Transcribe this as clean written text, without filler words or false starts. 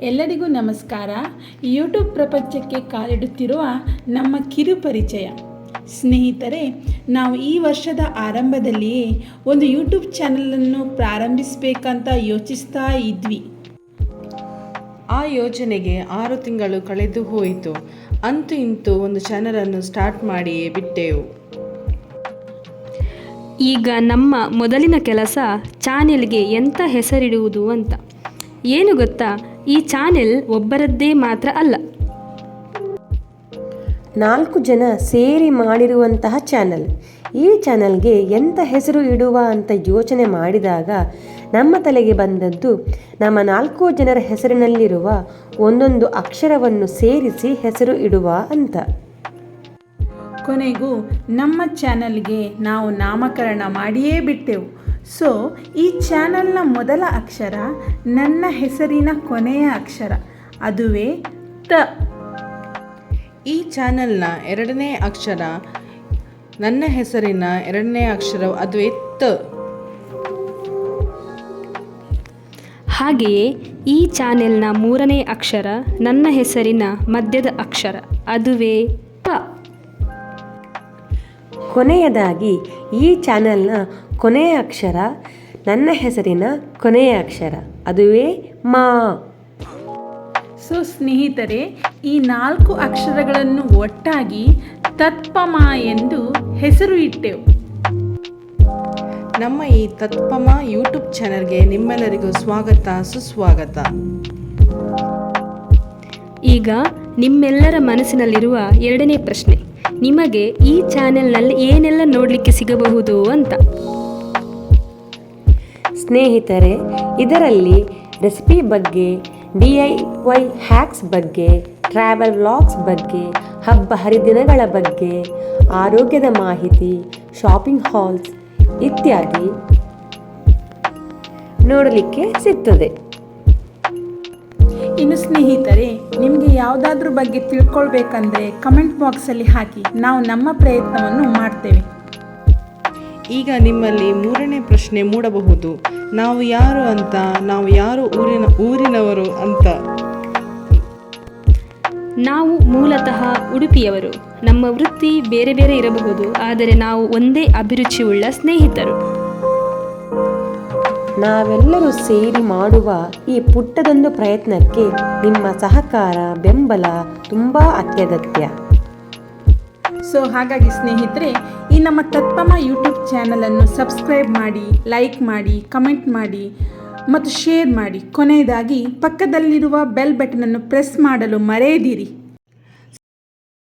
ಎಲ್ಲರಿಗೂ ನಮಸ್ಕಾರ. ಯೂಟ್ಯೂಬ್ ಪ್ರಪಂಚಕ್ಕೆ ಕಾಲಿಡುತ್ತಿರುವ ನಮ್ಮ ಕಿರು ಪರಿಚಯ. ಸ್ನೇಹಿತರೆ, ನಾವು ಈ ವರ್ಷದ ಆರಂಭದಲ್ಲಿಯೇ ಒಂದು ಯೂಟ್ಯೂಬ್ ಚಾನಲನ್ನು ಪ್ರಾರಂಭಿಸಬೇಕಂತ ಯೋಚಿಸ್ತಾ ಇದ್ವಿ. ಆ ಯೋಜನೆಗೆ 6 ತಿಂಗಳು ಕಳೆದು ಹೋಯಿತು. ಅಂತೂ ಇಂತೂ ಒಂದು ಚಾನಲನ್ನು ಸ್ಟಾರ್ಟ್ ಮಾಡಿಯೇ ಬಿಟ್ಟೆವು. ಈಗ ನಮ್ಮ ಮೊದಲಿನ ಕೆಲಸ ಚಾನೆಲ್ಗೆ ಎಂಥ ಹೆಸರಿಡುವುದು ಅಂತ. ಏನು ಗೊತ್ತಾ, ಈ ಚಾನೆಲ್ ಒಬ್ಬರದ್ದೇ ಮಾತ್ರ ಅಲ್ಲ, 4 ಜನ ಸೇರಿ ಮಾಡಿರುವಂತಹ ಚಾನಲ್. ಈ ಚಾನಲ್ಗೆ ಎಂಥ ಹೆಸರು ಇಡುವ ಅಂತ ಯೋಚನೆ ಮಾಡಿದಾಗ ನಮ್ಮ ತಲೆಗೆ ಬಂದದ್ದು ನಮ್ಮ 4 ಜನರ ಹೆಸರಿನಲ್ಲಿರುವ ಒಂದೊಂದು ಅಕ್ಷರವನ್ನು ಸೇರಿಸಿ ಹೆಸರು ಇಡುವ ಅಂತ. ಕೊನೆಗೂ ನಮ್ಮ ಚಾನಲ್ಗೆ ನಾವು ನಾಮಕರಣ ಮಾಡಿಯೇ ಬಿಟ್ಟೆವು. ಸೊ ಈ ಚಾನಲ್ನ ಮೊದಲ ಅಕ್ಷರ ನನ್ನ ಹೆಸರಿನ ಕೊನೆಯ ಅಕ್ಷರ, ಅದುವೇ ತ. ಈ ಚಾನಲ್ನ 2ನೇ ಅಕ್ಷರ ನನ್ನ ಹೆಸರಿನ 2ನೇ ಅಕ್ಷರ, ಅದುವೇ ತ. ಹಾಗೆಯೇ ಈ ಚಾನೆಲ್ನ 3ನೇ ಅಕ್ಷರ ನನ್ನ ಹೆಸರಿನ ಮಧ್ಯದ ಅಕ್ಷರ, ಅದುವೇ ಪ. ಕೊನೆಯದಾಗಿ ಈ ಚಾನಲ್ನ ಕೊನೆಯ ಅಕ್ಷರ ನನ್ನ ಹೆಸರಿನ ಕೊನೆಯ ಅಕ್ಷರ, ಅದುವೇ ಮಾ. ಸೊ ಸ್ನೇಹಿತರೆ, ಈ 4 ಅಕ್ಷರಗಳನ್ನು ಒಟ್ಟಾಗಿ ತತ್ಪಮ ಎಂದು ಹೆಸರು ಇಟ್ಟೆವು. ನಮ್ಮ ಈ ತತ್ಪಮ ಯೂಟ್ಯೂಬ್ ಚಾನಲ್ಗೆ ನಿಮ್ಮೆಲ್ಲರಿಗೂ ಸ್ವಾಗತ, ಸುಸ್ವಾಗತ. ಈಗ ನಿಮ್ಮೆಲ್ಲರ ಮನಸ್ಸಿನಲ್ಲಿರುವ 2ನೇ ಪ್ರಶ್ನೆ, ನಿಮಗೆ ಈ ಚಾನೆಲ್ನಲ್ಲಿ ಏನೆಲ್ಲ ನೋಡಲಿಕ್ಕೆ ಸಿಗಬಹುದು ಅಂತ. ಸ್ನೇಹಿತರೆ, ಇದರಲ್ಲಿ ರೆಸಿಪಿ ಬಗ್ಗೆ, DIY ಹ್ಯಾಕ್ಸ್ ಬಗ್ಗೆ, ಟ್ರಾವೆಲ್ ವ್ಲಾಗ್ಸ್ ಬಗ್ಗೆ, ಹಬ್ಬ ಹರಿದಿನಗಳ ಬಗ್ಗೆ, ಆರೋಗ್ಯದ ಮಾಹಿತಿ, ಶಾಪಿಂಗ್ ಹಾಲ್ಸ್ ಇತ್ಯಾದಿ ನೋಡಲಿಕ್ಕೆ ಸಿಗ್ತದೆ. ಇನ್ನು ಸ್ನೇಹಿತರೆ, ನಿಮಗೆ ಯಾವುದಾದ್ರೂ ಬಗ್ಗೆ ತಿಳ್ಕೊಳ್ಬೇಕಂದ್ರೆ ಕಮೆಂಟ್ ಬಾಕ್ಸಲ್ಲಿ ಹಾಕಿ, ನಾವು ನಮ್ಮ ಪ್ರಯತ್ನವನ್ನು ಮಾಡ್ತೇವೆ. ಈಗ ನಿಮ್ಮಲ್ಲಿ 3ನೇ ಪ್ರಶ್ನೆ ಮೂಡಬಹುದು, ನಾವು ಯಾರು ಅಂತ, ನಾವು ಯಾರು ಊರಿನವರು ಅಂತ. ನಾವು ಮೂಲತಃ ಉಡುಪಿಯವರು. ನಮ್ಮ ವೃತ್ತಿ ಬೇರೆ ಬೇರೆ ಇರಬಹುದು, ಆದರೆ ನಾವು ಒಂದೇ ಅಭಿರುಚಿಯುಳ್ಳ ಸ್ನೇಹಿತರು. ನಾವೆಲ್ಲರೂ ಸೇರಿ ಮಾಡುವ ಈ ಪುಟ್ಟದೊಂದು ಪ್ರಯತ್ನಕ್ಕೆ ನಿಮ್ಮ ಸಹಕಾರ, ಬೆಂಬಲ ತುಂಬ ಅತ್ಯಗತ್ಯ. ಸೊ ಹಾಗಾಗಿ ಸ್ನೇಹಿತರೆ, ಈ ನಮ್ಮ ತತ್ಪಮ ಯೂಟ್ಯೂಬ್ ಚಾನಲನ್ನು ಸಬ್ಸ್ಕ್ರೈಬ್ ಮಾಡಿ, ಲೈಕ್ ಮಾಡಿ, ಕಮೆಂಟ್ ಮಾಡಿ ಮತ್ತು ಶೇರ್ ಮಾಡಿ. ಕೊನೆಯದಾಗಿ ಪಕ್ಕದಲ್ಲಿರುವ ಬೆಲ್ ಬಟನನ್ನು ಪ್ರೆಸ್ ಮಾಡಲು ಮರೆಯದಿರಿ.